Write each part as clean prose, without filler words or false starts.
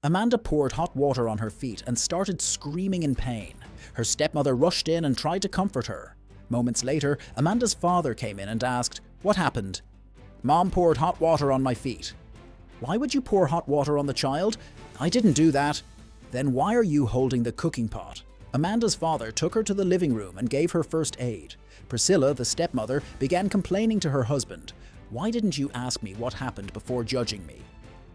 Amanda poured hot water on her feet and started screaming in pain. Her stepmother rushed in and tried to comfort her. Moments later, Amanda's father came in and asked, "What happened?" "Mom poured hot water on my feet." "Why would you pour hot water on the child?" "I didn't do that." "Then why are you holding the cooking pot?" Amanda's father took her to the living room and gave her first aid. Priscilla, the stepmother, began complaining to her husband. "Why didn't you ask me what happened before judging me?"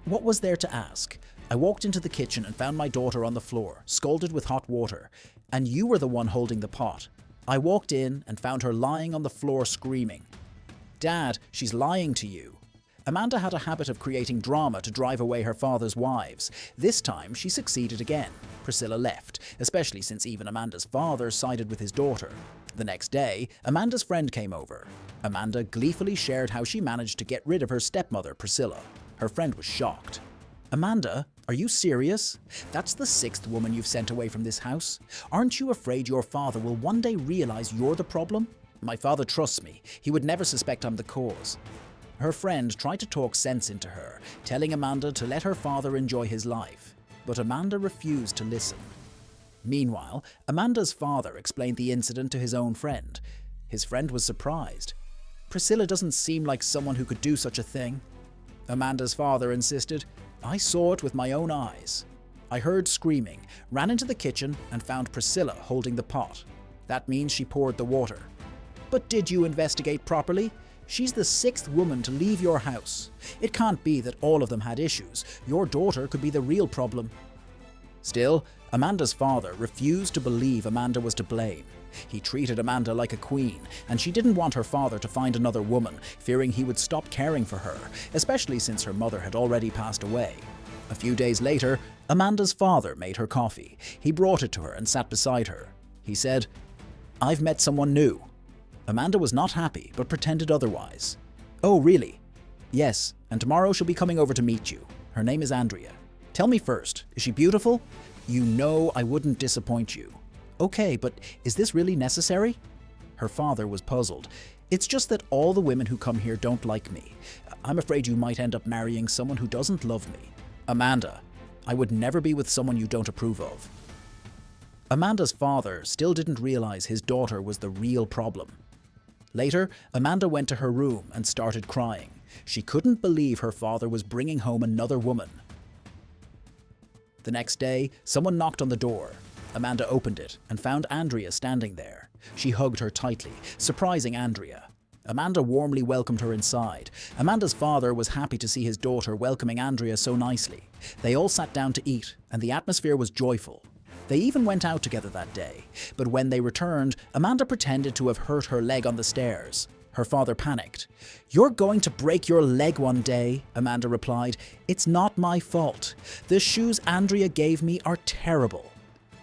"What was there to ask? I walked into the kitchen and found my daughter on the floor, scalded with hot water, and you were the one holding the pot. I walked in and found her lying on the floor screaming." "Dad, she's lying to you." Amanda had a habit of creating drama to drive away her father's wives. This time, she succeeded again. Priscilla left, especially since even Amanda's father sided with his daughter. The next day, Amanda's friend came over. Amanda gleefully shared how she managed to get rid of her stepmother, Priscilla. Her friend was shocked. "Amanda, are you serious? That's the 6th woman you've sent away from this house. Aren't you afraid your father will one day realize you're the problem?" "My father trusts me. He would never suspect I'm the cause." Her friend tried to talk sense into her, telling Amanda to let her father enjoy his life. But Amanda refused to listen. Meanwhile, Amanda's father explained the incident to his own friend. His friend was surprised. "Priscilla doesn't seem like someone who could do such a thing." Amanda's father insisted, "I saw it with my own eyes. I heard screaming, ran into the kitchen, and found Priscilla holding the pot. That means she poured the water." "But did you investigate properly? She's the 6th woman to leave your house. It can't be that all of them had issues. Your daughter could be the real problem." Still, Amanda's father refused to believe Amanda was to blame. He treated Amanda like a queen, and she didn't want her father to find another woman, fearing he would stop caring for her, especially since her mother had already passed away. A few days later, Amanda's father made her coffee. He brought it to her and sat beside her. He said, "I've met someone new." Amanda was not happy, but pretended otherwise. "Oh, really?" "Yes, and tomorrow she'll be coming over to meet you. Her name is Andrea." "Tell me first, is she beautiful?" "You know I wouldn't disappoint you." "Okay, but is this really necessary?" Her father was puzzled. "It's just that all the women who come here don't like me. I'm afraid you might end up marrying someone who doesn't love me." "Amanda, I would never be with someone you don't approve of." Amanda's father still didn't realize his daughter was the real problem. Later, Amanda went to her room and started crying. She couldn't believe her father was bringing home another woman. The next day, someone knocked on the door. Amanda opened it and found Andrea standing there. She hugged her tightly, surprising Andrea. Amanda warmly welcomed her inside. Amanda's father was happy to see his daughter welcoming Andrea so nicely. They all sat down to eat, and the atmosphere was joyful. They even went out together that day, but when they returned, Amanda pretended to have hurt her leg on the stairs. Her father panicked. "You're going to break your leg one day," Amanda replied. "It's not my fault. The shoes Andrea gave me are terrible."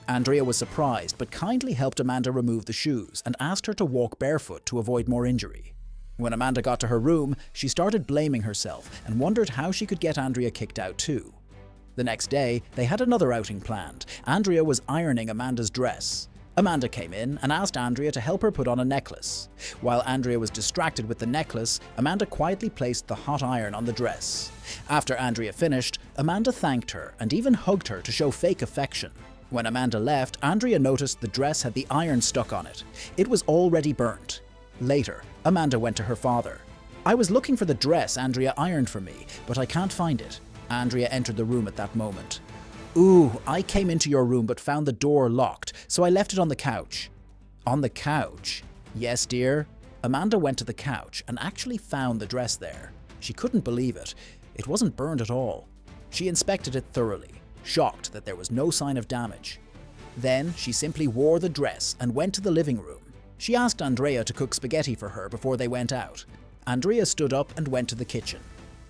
Andrea was surprised, but kindly helped Amanda remove the shoes and asked her to walk barefoot to avoid more injury. When Amanda got to her room, she started blaming herself and wondered how she could get Andrea kicked out too. The next day, they had another outing planned. Andrea was ironing Amanda's dress. Amanda came in and asked Andrea to help her put on a necklace. While Andrea was distracted with the necklace, Amanda quietly placed the hot iron on the dress. After Andrea finished, Amanda thanked her and even hugged her to show fake affection. When Amanda left, Andrea noticed the dress had the iron stuck on it. It was already burnt. Later, Amanda went to her father. "I was looking for the dress Andrea ironed for me, but I can't find it." Andrea entered the room at that moment. "Ooh, I came into your room but found the door locked, so I left it on the couch." "On the couch?" "Yes, dear." Amanda went to the couch and actually found the dress there. She couldn't believe it. It wasn't burned at all. She inspected it thoroughly, shocked that there was no sign of damage. Then she simply wore the dress and went to the living room. She asked Andrea to cook spaghetti for her before they went out. Andrea stood up and went to the kitchen.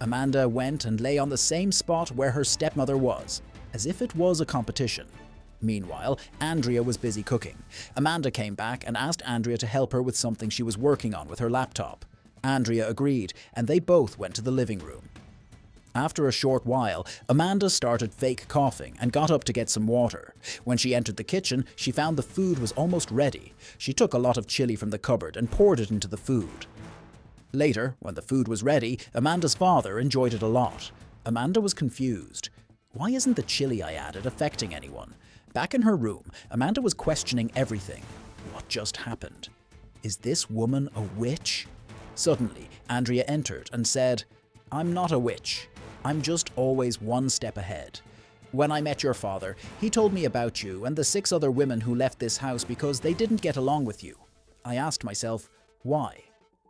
Amanda went and lay on the same spot where her stepmother was, as if it was a competition. Meanwhile, Andrea was busy cooking. Amanda came back and asked Andrea to help her with something she was working on with her laptop. Andrea agreed, and they both went to the living room. After a short while, Amanda started fake coughing and got up to get some water. When she entered the kitchen, she found the food was almost ready. She took a lot of chili from the cupboard and poured it into the food. Later, when the food was ready, Amanda's father enjoyed it a lot. Amanda was confused. Why isn't the chili I added affecting anyone? Back in her room, Amanda was questioning everything. What just happened? Is this woman a witch? Suddenly, Andrea entered and said, "I'm not a witch. I'm just always one step ahead. When I met your father, he told me about you and the 6 other women who left this house because they didn't get along with you. I asked myself, why?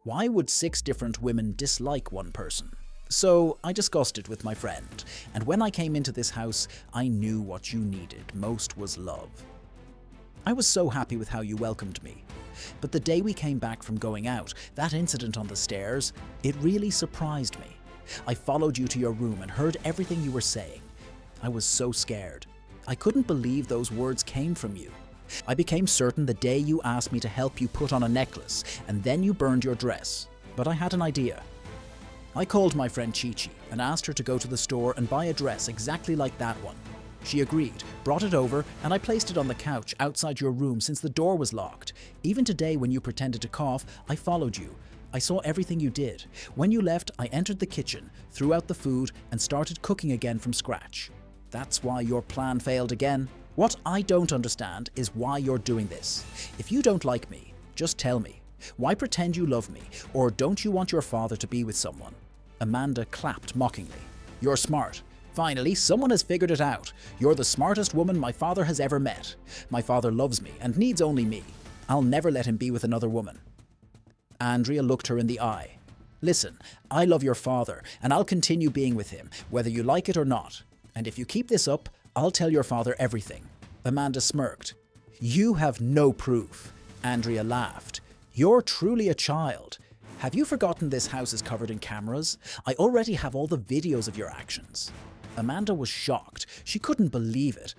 Why would 6 different women dislike one person? So I discussed it with my friend, and when I came into this house, I knew what you needed most was love. I was so happy with how you welcomed me. But the day we came back from going out, that incident on the stairs, it really surprised me. I followed you to your room and heard everything you were saying. I was so scared. I couldn't believe those words came from you. I became certain the day you asked me to help you put on a necklace, and then you burned your dress. But I had an idea. I called my friend Chi-Chi and asked her to go to the store and buy a dress exactly like that one. She agreed, brought it over, and I placed it on the couch outside your room since the door was locked. Even today when you pretended to cough, I followed you. I saw everything you did. When you left, I entered the kitchen, threw out the food, and started cooking again from scratch. That's why your plan failed again. What I don't understand is why you're doing this. If you don't like me, just tell me. Why pretend you love me? Or don't you want your father to be with someone? Amanda clapped mockingly. You're smart. Finally, someone has figured it out. You're the smartest woman my father has ever met. My father loves me and needs only me. I'll never let him be with another woman. Andrea looked her in the eye. Listen, I love your father and I'll continue being with him, whether you like it or not. And if you keep this up, I'll tell your father everything. Amanda smirked. You have no proof. Andrea laughed. You're truly a child. Have you forgotten this house is covered in cameras? I already have all the videos of your actions. Amanda was shocked. She couldn't believe it.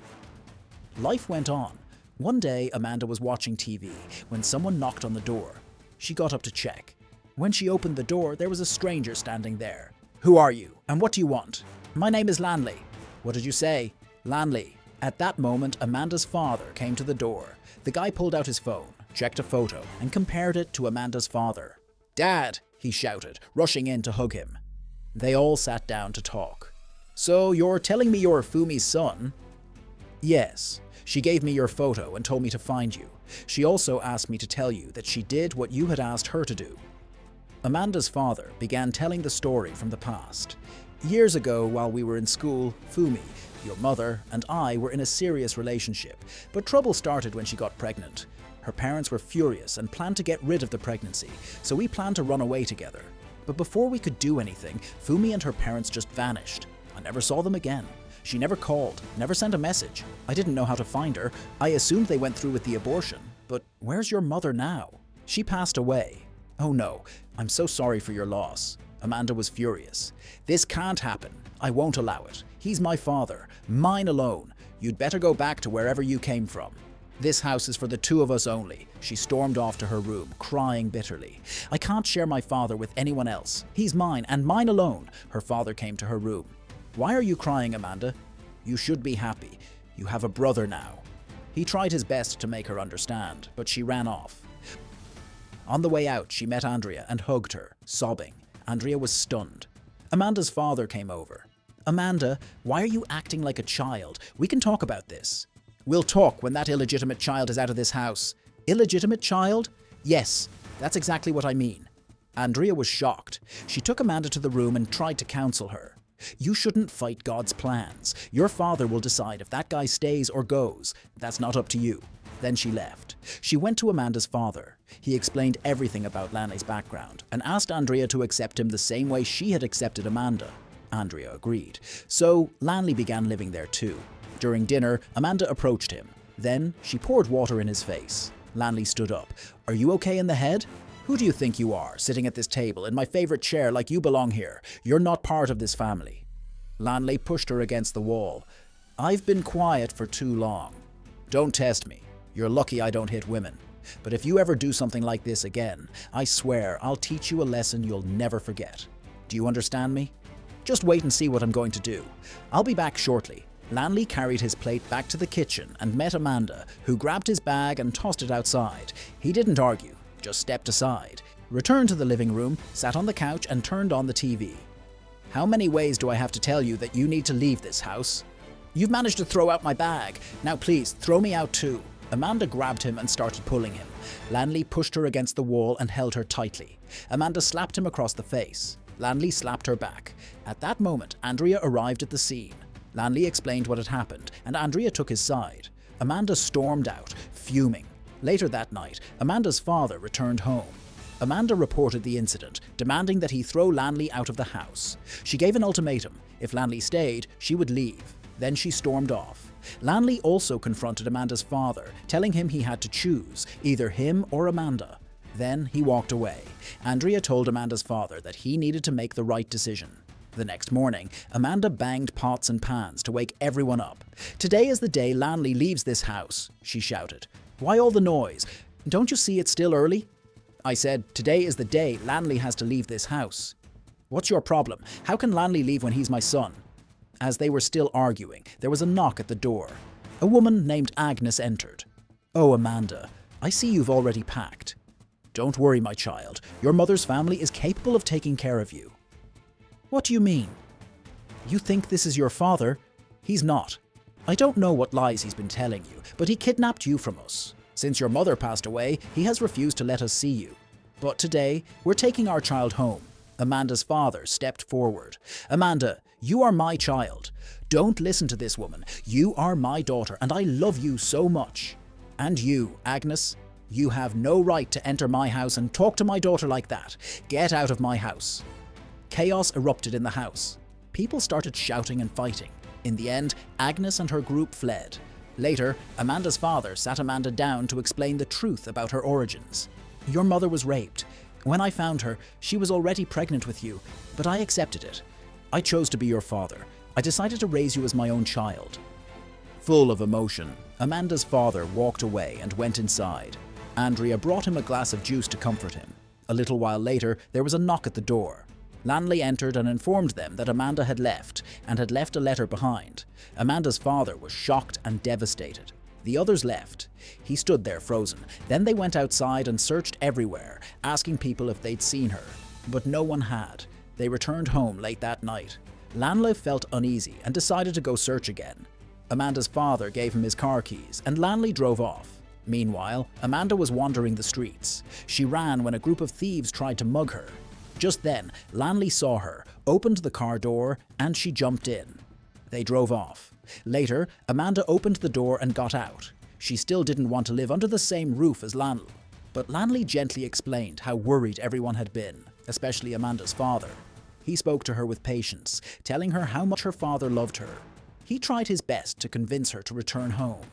Life went on. One day, Amanda was watching TV when someone knocked on the door. She got up to check. When she opened the door, there was a stranger standing there. Who are you? And what do you want? My name is Lanley. What did you say? Lanley. At that moment, Amanda's father came to the door. The guy pulled out his phone, checked a photo, and compared it to Amanda's father. Dad, he shouted, rushing in to hug him. They all sat down to talk. So you're telling me you're Fumi's son? Yes. She gave me your photo and told me to find you. She also asked me to tell you that she did what you had asked her to do. Amanda's father began telling the story from the past. Years ago, while we were in school, Fumi, your mother, and I were in a serious relationship, but trouble started when she got pregnant. Her parents were furious and planned to get rid of the pregnancy, so we planned to run away together. But before we could do anything, Fumi and her parents just vanished. I never saw them again. She never called, never sent a message. I didn't know how to find her. I assumed they went through with the abortion. But where's your mother now? She passed away. Oh no, I'm so sorry for your loss. Amanda was furious. This can't happen. I won't allow it. He's my father, mine alone. You'd better go back to wherever you came from. This house is for the 2 of us only. She stormed off to her room, crying bitterly. I can't share my father with anyone else. He's mine and mine alone. Her father came to her room. Why are you crying, Amanda? You should be happy. You have a brother now. He tried his best to make her understand, but she ran off. On the way out, she met Andrea and hugged her, sobbing. Andrea was stunned. Amanda's father came over. Amanda, why are you acting like a child? We can talk about this. We'll talk when that illegitimate child is out of this house. Illegitimate child? Yes, that's exactly what I mean. Andrea was shocked. She took Amanda to the room and tried to counsel her. You shouldn't fight God's plans. Your father will decide if that guy stays or goes. That's not up to you. Then she left. She went to Amanda's father. He explained everything about Lanley's background and asked Andrea to accept him the same way she had accepted Amanda. Andrea agreed. So Lanley began living there too. During dinner, Amanda approached him. Then she poured water in his face. Lanley stood up. Are you okay in the head? Who do you think you are, sitting at this table in my favorite chair like you belong here? You're not part of this family. Lanley pushed her against the wall. I've been quiet for too long. Don't test me. You're lucky I don't hit women. But if you ever do something like this again, I swear I'll teach you a lesson you'll never forget. Do you understand me? Just wait and see what I'm going to do. I'll be back shortly. Lanley carried his plate back to the kitchen and met Amanda, who grabbed his bag and tossed it outside. He didn't argue, just stepped aside, returned to the living room, sat on the couch and turned on the TV. How many ways do I have to tell you that you need to leave this house? "You've managed to throw out my bag. Now please, throw me out too." Amanda grabbed him and started pulling him. Lanley pushed her against the wall and held her tightly. Amanda slapped him across the face. Lanley slapped her back. At that moment, Andrea arrived at the scene. Lanley explained what had happened, and Andrea took his side. Amanda stormed out, fuming. Later that night, Amanda's father returned home. Amanda reported the incident, demanding that he throw Lanley out of the house. She gave an ultimatum. If Lanley stayed, she would leave. Then she stormed off. Lanley also confronted Amanda's father, telling him he had to choose, either him or Amanda. Then he walked away. Andrea told Amanda's father that he needed to make the right decision. The next morning, Amanda banged pots and pans to wake everyone up. "Today is the day Lanley leaves this house," she shouted. "Why all the noise? Don't you see it's still early?" "I said, today is the day Lanley has to leave this house." "What's your problem? How can Lanley leave when he's my son?" As they were still arguing, there was a knock at the door. A woman named Agnes entered. "Oh, Amanda, I see you've already packed." "Don't worry, my child. Your mother's family is capable of taking care of you." "What do you mean?" "You think this is your father? He's not. I don't know what lies he's been telling you, but he kidnapped you from us. Since your mother passed away, he has refused to let us see you. But today, we're taking our child home." Amanda's father stepped forward. "Amanda, you are my child. Don't listen to this woman. You are my daughter, and I love you so much. And you, Agnes, you have no right to enter my house and talk to my daughter like that. Get out of my house." Chaos erupted in the house. People started shouting and fighting. In the end, Agnes and her group fled. Later, Amanda's father sat Amanda down to explain the truth about her origins. "Your mother was raped. When I found her, she was already pregnant with you, but I accepted it. I chose to be your father. I decided to raise you as my own child." Full of emotion, Amanda's father walked away and went inside. Andrea brought him a glass of juice to comfort him. A little while later, there was a knock at the door. Lanley entered and informed them that Amanda had left, and had left a letter behind. Amanda's father was shocked and devastated. The others left. He stood there frozen. Then they went outside and searched everywhere, asking people if they'd seen her. But no one had. They returned home late that night. Lanley felt uneasy and decided to go search again. Amanda's father gave him his car keys, and Lanley drove off. Meanwhile, Amanda was wandering the streets. She ran when a group of thieves tried to mug her. Just then, Lanley saw her, opened the car door, and she jumped in. They drove off. Later, Amanda opened the door and got out. She still didn't want to live under the same roof as Lanley. But Lanley gently explained how worried everyone had been, especially Amanda's father. He spoke to her with patience, telling her how much her father loved her. He tried his best to convince her to return home.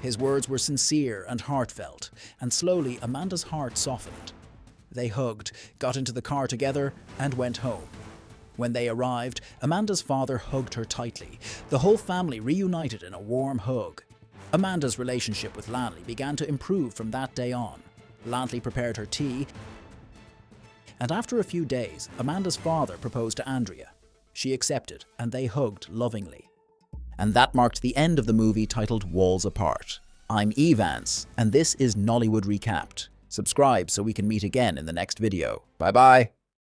His words were sincere and heartfelt, and slowly Amanda's heart softened. They hugged, got into the car together, and went home. When they arrived, Amanda's father hugged her tightly. The whole family reunited in a warm hug. Amanda's relationship with Lanley began to improve from that day on. Lanley prepared her tea, and after a few days, Amanda's father proposed to Andrea. She accepted, and they hugged lovingly. And that marked the end of the movie titled Walls Apart. I'm Evans, and this is Nollywood Recapped. Subscribe so we can meet again in the next video. Bye bye!